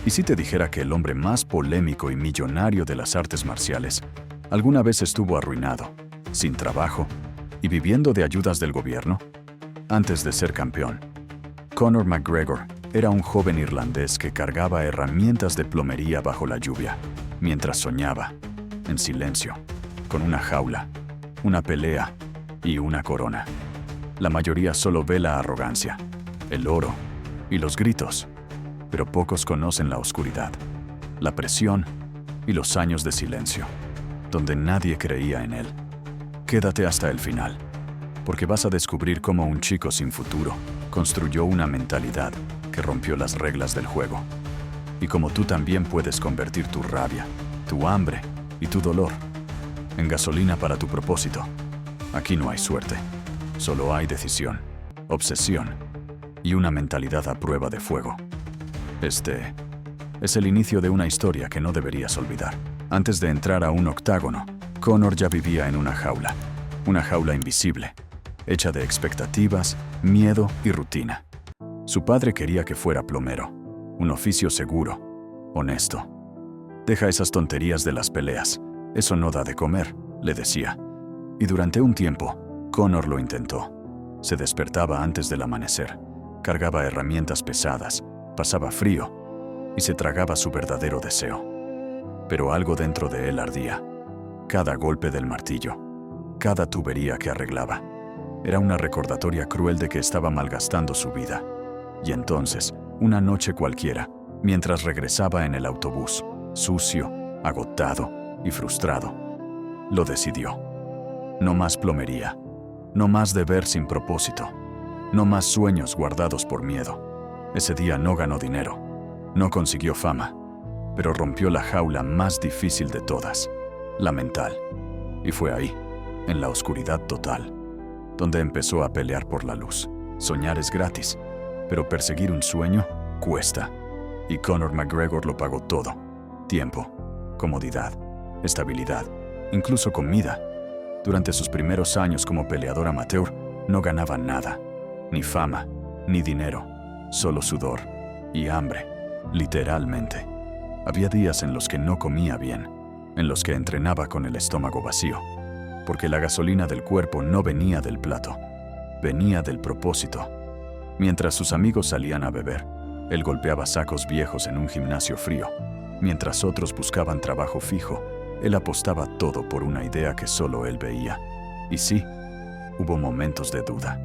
¿Y si te dijera que el hombre más polémico y millonario de las artes marciales alguna vez estuvo arruinado, sin trabajo y viviendo de ayudas del gobierno? Antes de ser campeón, Conor McGregor era un joven irlandés que cargaba herramientas de plomería bajo la lluvia, mientras soñaba, en silencio, con una jaula, una pelea y una corona. La mayoría solo ve la arrogancia, el oro y los gritos, pero pocos conocen la oscuridad, la presión y los años de silencio, donde nadie creía en él. Quédate hasta el final, porque vas a descubrir cómo un chico sin futuro construyó una mentalidad que rompió las reglas del juego, y cómo tú también puedes convertir tu rabia, tu hambre y tu dolor en gasolina para tu propósito. Aquí no hay suerte, solo hay decisión, obsesión y una mentalidad a prueba de fuego. Este es el inicio de una historia que no deberías olvidar. Antes de entrar a un octágono, Conor ya vivía en una jaula invisible, hecha de expectativas, miedo y rutina. Su padre quería que fuera plomero, un oficio seguro, honesto. Deja esas tonterías de las peleas, eso no da de comer, le decía. Y durante un tiempo, Conor lo intentó. Se despertaba antes del amanecer, cargaba herramientas pesadas, pasaba frío y se tragaba su verdadero deseo. Pero algo dentro de él ardía. Cada golpe del martillo, cada tubería que arreglaba, era una recordatoria cruel de que estaba malgastando su vida. Y entonces, una noche cualquiera, mientras regresaba en el autobús, sucio, agotado y frustrado, lo decidió. No más plomería, no más deber sin propósito, no más sueños guardados por miedo. Ese día no ganó dinero, no consiguió fama, pero rompió la jaula más difícil de todas, la mental. Y fue ahí, en la oscuridad total, donde empezó a pelear por la luz. Soñar es gratis, pero perseguir un sueño cuesta. Y Conor McGregor lo pagó todo: tiempo, comodidad, estabilidad, incluso comida. Durante sus primeros años como peleador amateur, no ganaba nada, ni fama, ni dinero, solo sudor y hambre, literalmente. Había días en los que no comía bien, en los que entrenaba con el estómago vacío, porque la gasolina del cuerpo no venía del plato, venía del propósito. Mientras sus amigos salían a beber, él golpeaba sacos viejos en un gimnasio frío. Mientras otros buscaban trabajo fijo, él apostaba todo por una idea que solo él veía. Y sí, hubo momentos de duda.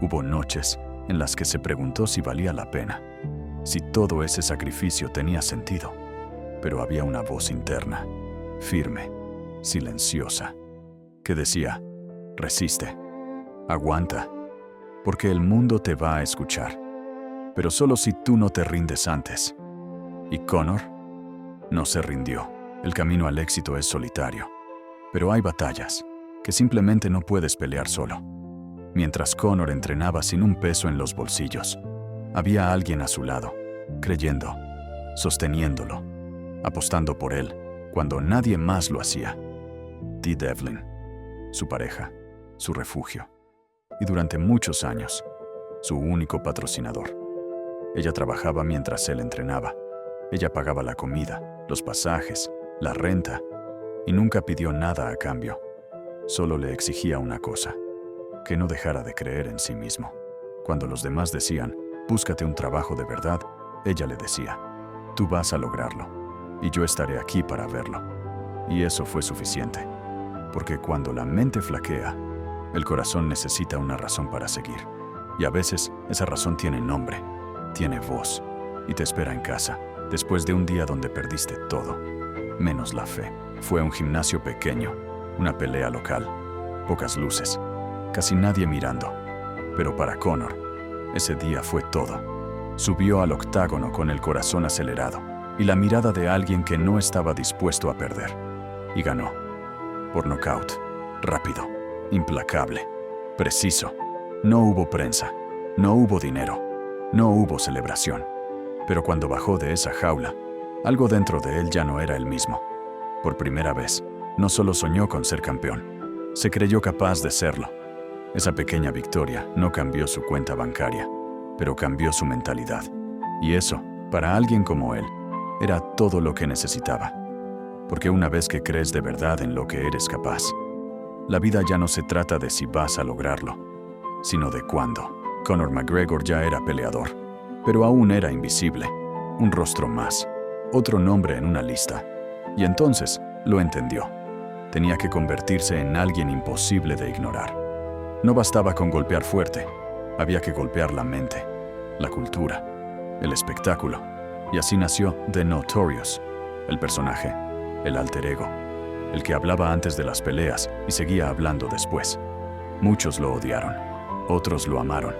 Hubo noches en las que se preguntó si valía la pena, si todo ese sacrificio tenía sentido. Pero había una voz interna, firme, silenciosa, que decía: resiste, aguanta, porque el mundo te va a escuchar, pero solo si tú no te rindes antes. Y Conor no se rindió. El camino al éxito es solitario, pero hay batallas que simplemente no puedes pelear solo. Mientras Conor entrenaba sin un peso en los bolsillos, había alguien a su lado, creyendo, sosteniéndolo, apostando por él cuando nadie más lo hacía. Dee Devlin, su pareja, su refugio, y durante muchos años, su único patrocinador. Ella trabajaba mientras él entrenaba. Ella pagaba la comida, los pasajes, la renta, y nunca pidió nada a cambio. Solo le exigía una cosa: que no dejara de creer en sí mismo. Cuando los demás decían, búscate un trabajo de verdad, ella le decía, tú vas a lograrlo, y yo estaré aquí para verlo. Y eso fue suficiente, porque cuando la mente flaquea, el corazón necesita una razón para seguir. Y a veces esa razón tiene nombre, tiene voz, y te espera en casa, después de un día donde perdiste todo, menos la fe. Fue un gimnasio pequeño, una pelea local, pocas luces, casi nadie mirando. Pero para Conor, ese día fue todo. Subió al octágono con el corazón acelerado y la mirada de alguien que no estaba dispuesto a perder. Y ganó. Por nocaut. Rápido, implacable, preciso. No hubo prensa, no hubo dinero, no hubo celebración. Pero cuando bajó de esa jaula, algo dentro de él ya no era el mismo. Por primera vez, no solo soñó con ser campeón, se creyó capaz de serlo. Esa pequeña victoria no cambió su cuenta bancaria, pero cambió su mentalidad. Y eso, para alguien como él, Era todo lo que necesitaba. Porque una vez que crees de verdad en lo que eres capaz, la vida ya no se trata de si vas a lograrlo, sino de cuándo. Conor McGregor ya era peleador, pero aún era invisible. Un rostro más, otro nombre en una lista. Y entonces lo entendió. Tenía que convertirse en alguien imposible de ignorar. No bastaba con golpear fuerte, había que golpear la mente, la cultura, el espectáculo. Y así nació The Notorious, el personaje, el alter ego, el que hablaba antes de las peleas y seguía hablando después. Muchos lo odiaron, otros lo amaron,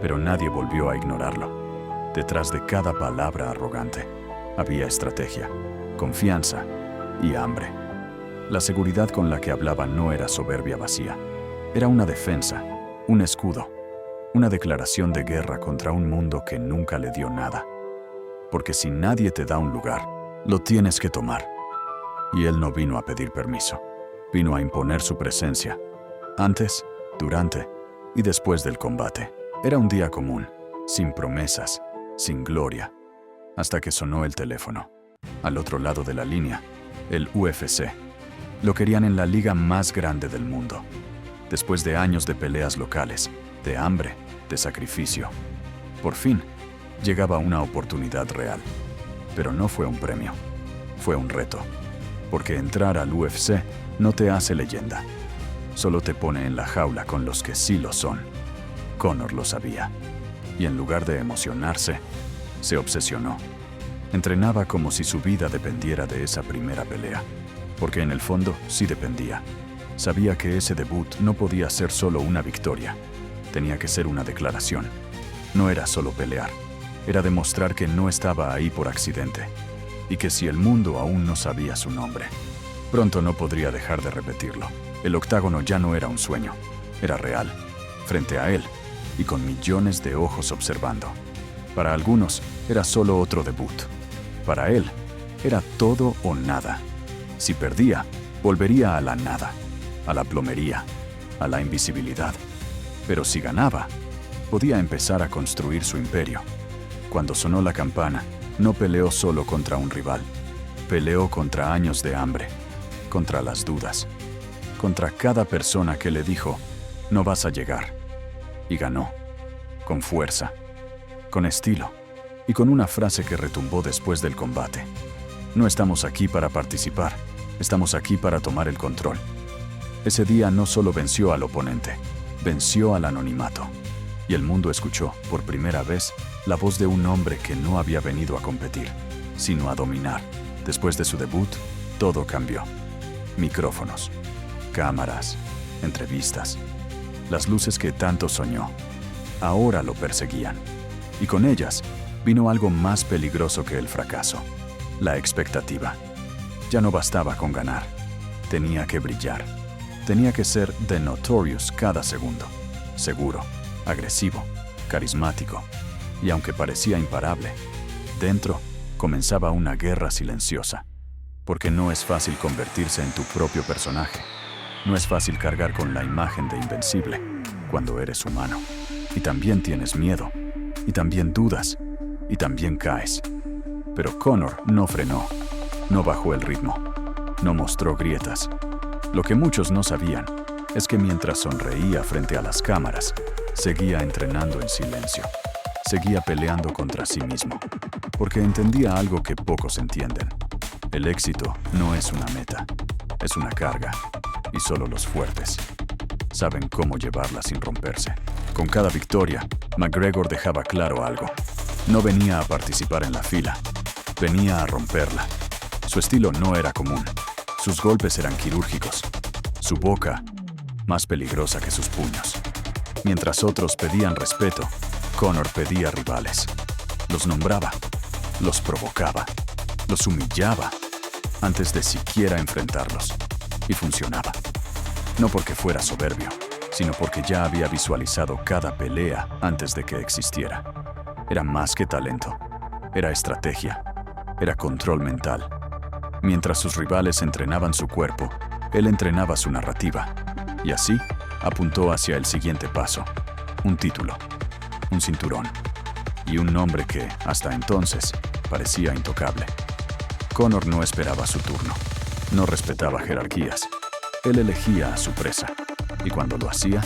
pero nadie volvió a ignorarlo. Detrás de cada palabra arrogante había estrategia, confianza y hambre. La seguridad con la que hablaba no era soberbia vacía, era una defensa, un escudo, una declaración de guerra contra un mundo que nunca le dio nada. Porque si nadie te da un lugar, lo tienes que tomar. Y él no vino a pedir permiso, vino a imponer su presencia, antes, durante y después del combate. Era un día común, sin promesas, sin gloria, hasta que sonó el teléfono. Al otro lado de la línea, el UFC. Lo querían en la liga más grande del mundo. Después de años de peleas locales, de hambre, de sacrificio. Por fin, llegaba una oportunidad real. Pero no fue un premio, fue un reto. Porque entrar al UFC no te hace leyenda. Solo te pone en la jaula con los que sí lo son. Conor lo sabía. Y en lugar de emocionarse, se obsesionó. Entrenaba como si su vida dependiera de esa primera pelea. Porque en el fondo sí dependía. Sabía que ese debut no podía ser solo una victoria. Tenía que ser una declaración. No era solo pelear. Era demostrar que no estaba ahí por accidente. Y que si el mundo aún no sabía su nombre, pronto no podría dejar de repetirlo. El octágono ya no era un sueño. Era real. Frente a él. Y con millones de ojos observando. Para algunos, era solo otro debut. Para él, era todo o nada. Si perdía, volvería a la nada, a la plomería, a la invisibilidad. Pero si ganaba, podía empezar a construir su imperio. Cuando sonó la campana, no peleó solo contra un rival. Peleó contra años de hambre, contra las dudas, contra cada persona que le dijo, no vas a llegar. Y ganó, con fuerza, con estilo, y con una frase que retumbó después del combate. No estamos aquí para participar, estamos aquí para tomar el control. Ese día no solo venció al oponente, venció al anonimato. Y el mundo escuchó, por primera vez, la voz de un hombre que no había venido a competir, sino a dominar. Después de su debut, todo cambió. Micrófonos, cámaras, entrevistas. Las luces que tanto soñó, ahora lo perseguían. Y con ellas, vino algo más peligroso que el fracaso. La expectativa. Ya no bastaba con ganar. Tenía que brillar. Tenía que ser The Notorious cada segundo. Seguro, agresivo, carismático. Y aunque parecía imparable, dentro comenzaba una guerra silenciosa. Porque no es fácil convertirse en tu propio personaje. No es fácil cargar con la imagen de invencible cuando eres humano. Y también tienes miedo. Y también dudas. Y también caes. Pero Conor no frenó. No bajó el ritmo. No mostró grietas. Lo que muchos no sabían es que mientras sonreía frente a las cámaras, seguía entrenando en silencio. Seguía peleando contra sí mismo. Porque entendía algo que pocos entienden. El éxito no es una meta, es una carga. Y solo los fuertes saben cómo llevarla sin romperse. Con cada victoria, McGregor dejaba claro algo. No venía a participar en la fila, venía a romperla. Su estilo no era común. Sus golpes eran quirúrgicos. Su boca, más peligrosa que sus puños. Mientras otros pedían respeto, Conor pedía rivales. Los nombraba, los provocaba, los humillaba, antes de siquiera enfrentarlos. Y funcionaba. No porque fuera soberbio, sino porque ya había visualizado cada pelea antes de que existiera. Era más que talento. Era estrategia. Era control mental. Mientras sus rivales entrenaban su cuerpo, él entrenaba su narrativa. Y así, apuntó hacia el siguiente paso. Un título. Un cinturón. Y un nombre que, hasta entonces, parecía intocable. Conor no esperaba su turno. No respetaba jerarquías. Él elegía a su presa. Y cuando lo hacía,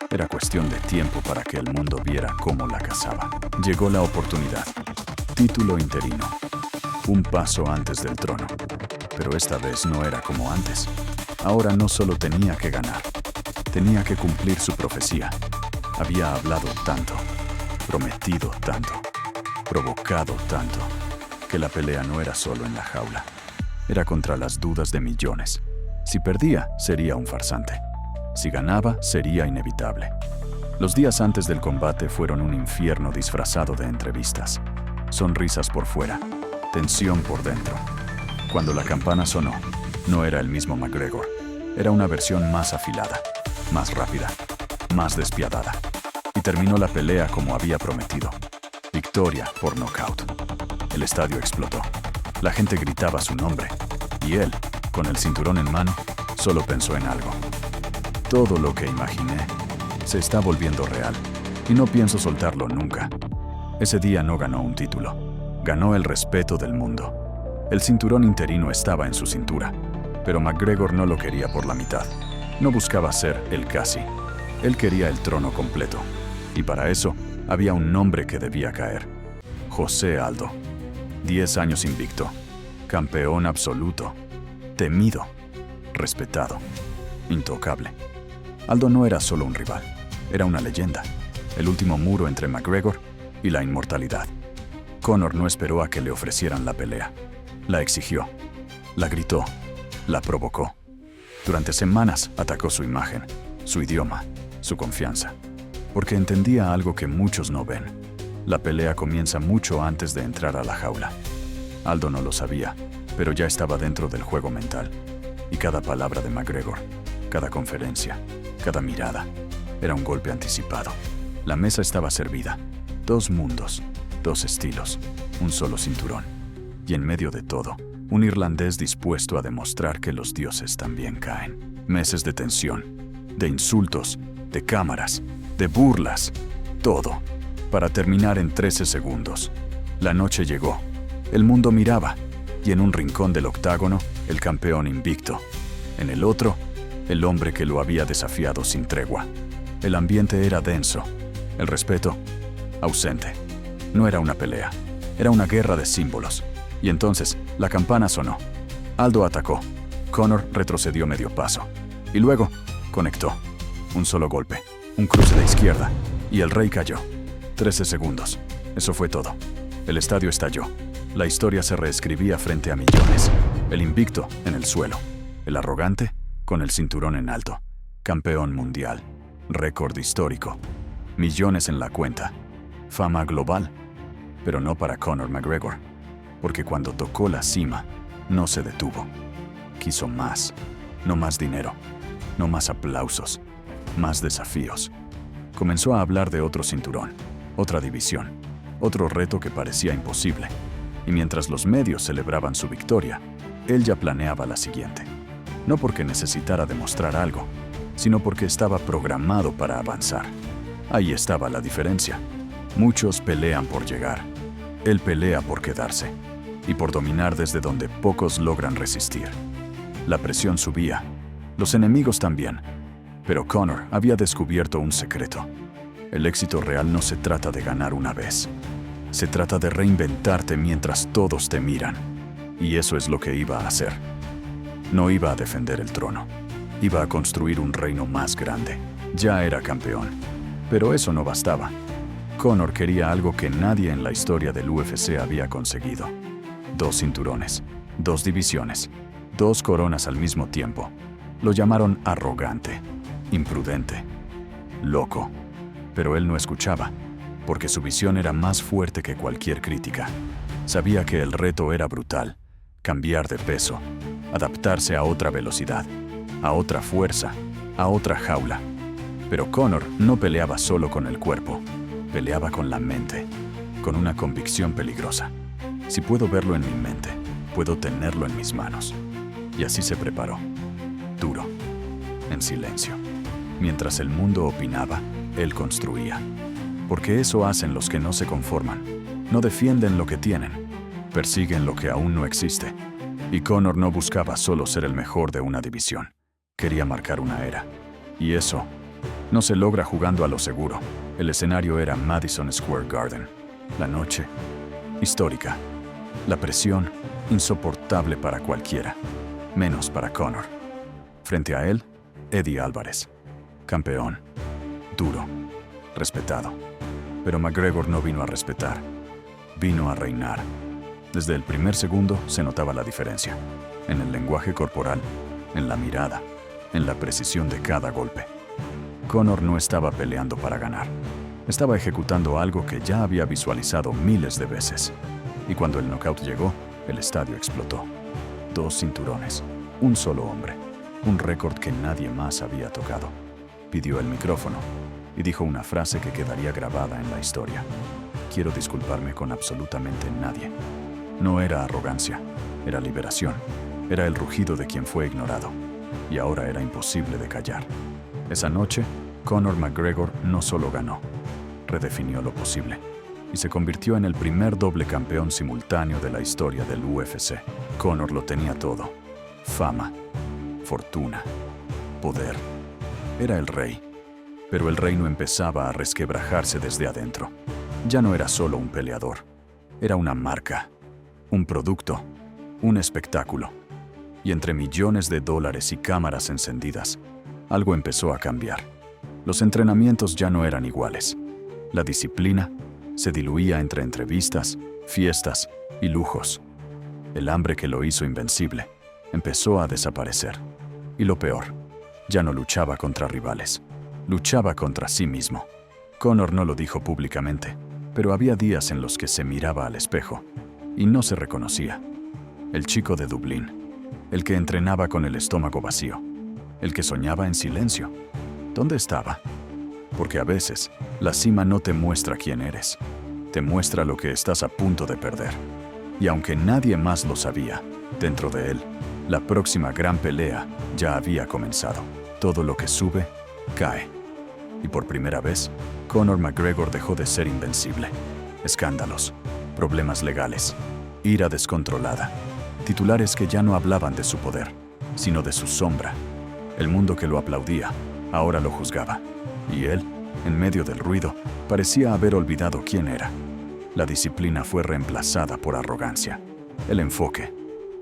era cuestión de tiempo para que el mundo viera cómo la cazaba. Llegó la oportunidad. Título interino. Un paso antes del trono. Pero esta vez no era como antes. Ahora no solo tenía que ganar. Tenía que cumplir su profecía. Había hablado tanto, prometido tanto, provocado tanto, que la pelea no era solo en la jaula. Era contra las dudas de millones. Si perdía, sería un farsante. Si ganaba, sería inevitable. Los días antes del combate fueron un infierno disfrazado de entrevistas. Sonrisas por fuera, tensión por dentro. Cuando la campana sonó, no era el mismo McGregor. Era una versión más afilada, más rápida, más despiadada. Y terminó la pelea como había prometido. Victoria por nocaut. El estadio explotó. La gente gritaba su nombre. Y él, con el cinturón en mano, solo pensó en algo. Todo lo que imaginé se está volviendo real. Y no pienso soltarlo nunca. Ese día no ganó un título. Ganó el respeto del mundo. El cinturón interino estaba en su cintura. Pero McGregor no lo quería por la mitad. No buscaba ser el casi. Él quería el trono completo. Y para eso, había un nombre que debía caer. José Aldo. 10 años invicto. Campeón absoluto. Temido. Respetado. Intocable. Aldo no era solo un rival. Era una leyenda. El último muro entre McGregor y la inmortalidad. Conor no esperó a que le ofrecieran la pelea. La exigió. La gritó. La provocó. Durante semanas atacó su imagen, su idioma, su confianza. Porque entendía algo que muchos no ven. La pelea comienza mucho antes de entrar a la jaula. Aldo no lo sabía, pero ya estaba dentro del juego mental. Y cada palabra de McGregor, cada conferencia, cada mirada, era un golpe anticipado. La mesa estaba servida. 2 mundos, 2 estilos, un solo cinturón. Y en medio de todo, un irlandés dispuesto a demostrar que los dioses también caen. Meses de tensión, de insultos, de cámaras, de burlas, todo, para terminar en 13 segundos. La noche llegó. El mundo miraba, y en un rincón del octágono, el campeón invicto. En el otro, el hombre que lo había desafiado sin tregua. El ambiente era denso, el respeto ausente. No era una pelea, era una guerra de símbolos. Y entonces, la campana sonó. Aldo atacó. Conor retrocedió medio paso. Y luego, conectó. Un solo golpe, un cruce de izquierda, y el rey cayó. 13 segundos. Eso fue todo. El estadio estalló. La historia se reescribía frente a millones. El invicto en el suelo. El arrogante con el cinturón en alto. Campeón mundial. Récord histórico. Millones en la cuenta. Fama global. Pero no para Conor McGregor. Porque cuando tocó la cima, no se detuvo. Quiso más. No más dinero. No más aplausos. Más desafíos. Comenzó a hablar de otro cinturón. Otra división. Otro reto que parecía imposible. Y mientras los medios celebraban su victoria, él ya planeaba la siguiente. No porque necesitara demostrar algo, sino porque estaba programado para avanzar. Ahí estaba la diferencia. Muchos pelean por llegar. Él pelea por quedarse. Y por dominar desde donde pocos logran resistir. La presión subía. Los enemigos también. Pero Conor había descubierto un secreto. El éxito real no se trata de ganar una vez. Se trata de reinventarte mientras todos te miran. Y eso es lo que iba a hacer. No iba a defender el trono. Iba a construir un reino más grande. Ya era campeón. Pero eso no bastaba. Conor quería algo que nadie en la historia del UFC había conseguido. 2 cinturones, 2 divisiones, 2 coronas al mismo tiempo. Lo llamaron arrogante, imprudente, loco. Pero él no escuchaba, porque su visión era más fuerte que cualquier crítica. Sabía que el reto era brutal, cambiar de peso, adaptarse a otra velocidad, a otra fuerza, a otra jaula. Pero Conor no peleaba solo con el cuerpo, peleaba con la mente, con una convicción peligrosa. Si puedo verlo en mi mente, puedo tenerlo en mis manos. Y así se preparó. Duro. En silencio. Mientras el mundo opinaba, él construía. Porque eso hacen los que no se conforman. No defienden lo que tienen. Persiguen lo que aún no existe. Y Conor no buscaba solo ser el mejor de una división. Quería marcar una era. Y eso no se logra jugando a lo seguro. El escenario era Madison Square Garden. La noche, histórica. La presión, insoportable para cualquiera, menos para Conor. Frente a él, Eddie Álvarez. Campeón. Duro. Respetado. Pero McGregor no vino a respetar. Vino a reinar. Desde el primer segundo se notaba la diferencia. En el lenguaje corporal, en la mirada, en la precisión de cada golpe. Conor no estaba peleando para ganar. Estaba ejecutando algo que ya había visualizado miles de veces. Y cuando el knockout llegó, el estadio explotó. 2 cinturones, un solo hombre, un récord que nadie más había tocado. Pidió el micrófono y dijo una frase que quedaría grabada en la historia. Quiero disculparme con absolutamente nadie. No era arrogancia, era liberación. Era el rugido de quien fue ignorado. Y ahora era imposible de callar. Esa noche, Conor McGregor no solo ganó, redefinió lo posible y se convirtió en el primer doble campeón simultáneo de la historia del UFC. Conor lo tenía todo: fama, fortuna, poder. Era el rey, pero el reino empezaba a resquebrajarse desde adentro. Ya no era solo un peleador, era una marca, un producto, un espectáculo. Y entre millones de dólares y cámaras encendidas, algo empezó a cambiar. Los entrenamientos ya no eran iguales. La disciplina se diluía entre entrevistas, fiestas y lujos. El hambre que lo hizo invencible empezó a desaparecer. Y lo peor, ya no luchaba contra rivales, luchaba contra sí mismo. Conor no lo dijo públicamente, pero había días en los que se miraba al espejo y no se reconocía. El chico de Dublín, el que entrenaba con el estómago vacío, el que soñaba en silencio. ¿Dónde estaba? Porque a veces, la cima no te muestra quién eres, te muestra lo que estás a punto de perder. Y aunque nadie más lo sabía, dentro de él, la próxima gran pelea ya había comenzado. Todo lo que sube, cae. Y por primera vez, Conor McGregor dejó de ser invencible. Escándalos, problemas legales, ira descontrolada, titulares que ya no hablaban de su poder, sino de su sombra. El mundo que lo aplaudía, ahora lo juzgaba. Y él, en medio del ruido, parecía haber olvidado quién era. La disciplina fue reemplazada por arrogancia, el enfoque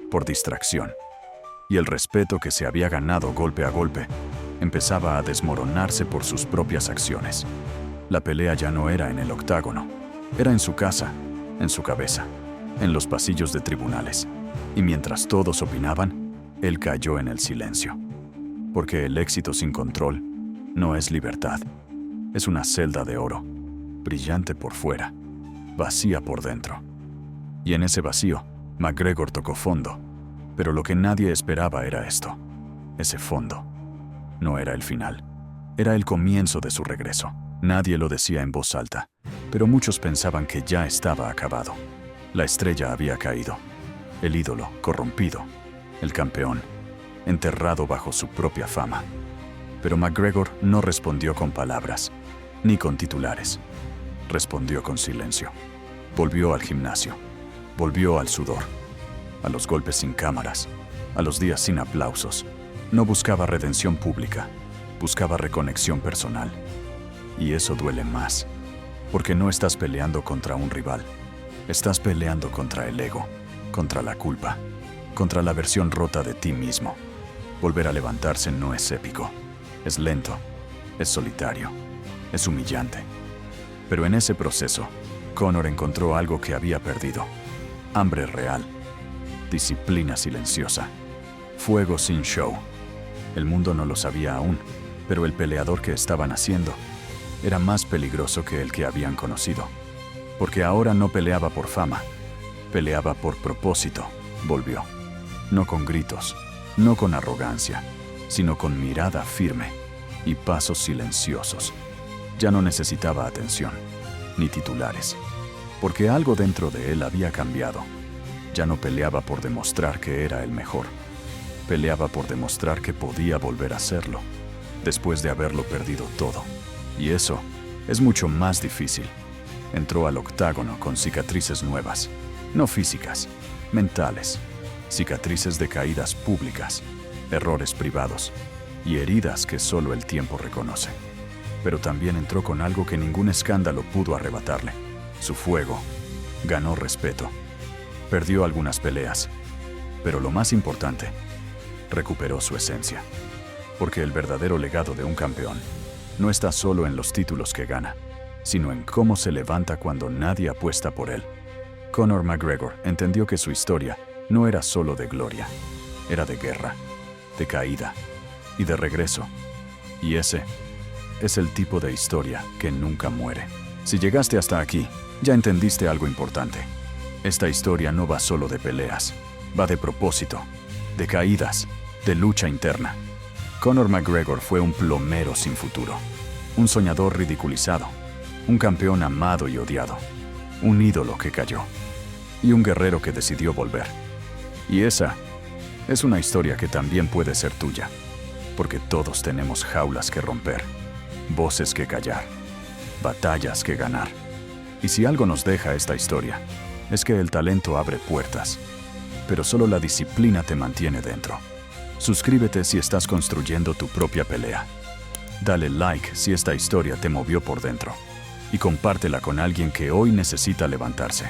por distracción. Y el respeto que se había ganado golpe a golpe empezaba a desmoronarse por sus propias acciones. La pelea ya no era en el octágono, era en su casa, en su cabeza, en los pasillos de tribunales. Y mientras todos opinaban, él cayó en el silencio. Porque el éxito sin control no es libertad. Es una celda de oro, brillante por fuera, vacía por dentro. Y en ese vacío, McGregor tocó fondo. Pero lo que nadie esperaba era esto. Ese fondo no era el final. Era el comienzo de su regreso. Nadie lo decía en voz alta, pero muchos pensaban que ya estaba acabado. La estrella había caído. El ídolo corrompido. El campeón enterrado bajo su propia fama. Pero McGregor no respondió con palabras, ni con titulares. Respondió con silencio. Volvió al gimnasio. Volvió al sudor. A los golpes sin cámaras. A los días sin aplausos. No buscaba redención pública. Buscaba reconexión personal. Y eso duele más. Porque no estás peleando contra un rival. Estás peleando contra el ego. Contra la culpa. Contra la versión rota de ti mismo. Volver a levantarse no es épico. Es lento. Es solitario. Es humillante. Pero en ese proceso, Conor encontró algo que había perdido. Hambre real. Disciplina silenciosa. Fuego sin show. El mundo no lo sabía aún, pero el peleador que estaban haciendo era más peligroso que el que habían conocido. Porque ahora no peleaba por fama. Peleaba por propósito. Volvió. No con gritos, no con arrogancia, sino con mirada firme y pasos silenciosos. Ya no necesitaba atención, ni titulares, porque algo dentro de él había cambiado. Ya no peleaba por demostrar que era el mejor. Peleaba por demostrar que podía volver a serlo, después de haberlo perdido todo. Y eso es mucho más difícil. Entró al octágono con cicatrices nuevas, no físicas, mentales. cicatrices de caídas públicas, errores privados y heridas que solo el tiempo reconoce. Pero también entró con algo que ningún escándalo pudo arrebatarle: su fuego. Ganó respeto. Perdió algunas peleas. Pero lo más importante, recuperó su esencia. Porque el verdadero legado de un campeón no está solo en los títulos que gana, sino en cómo se levanta cuando nadie apuesta por él. Conor McGregor entendió que su historia no era solo de gloria, era de guerra, de caída y de regreso. Y ese es el tipo de historia que nunca muere. Si llegaste hasta aquí, ya entendiste algo importante. Esta historia no va solo de peleas, va de propósito, de caídas, de lucha interna. Conor McGregor fue un plomero sin futuro, un soñador ridiculizado, un campeón amado y odiado, un ídolo que cayó y un guerrero que decidió volver. Y esa es una historia que también puede ser tuya, porque todos tenemos jaulas que romper, voces que callar, batallas que ganar. Y si algo nos deja esta historia, es que el talento abre puertas, pero solo la disciplina te mantiene dentro. Suscríbete si estás construyendo tu propia pelea. Dale like si esta historia te movió por dentro. Y compártela con alguien que hoy necesita levantarse.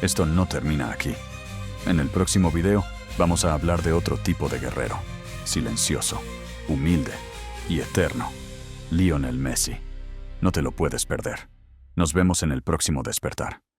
Esto no termina aquí. En el próximo video vamos a hablar de otro tipo de guerrero. Silencioso, humilde y eterno. Lionel Messi. No te lo puedes perder. Nos vemos en el próximo despertar.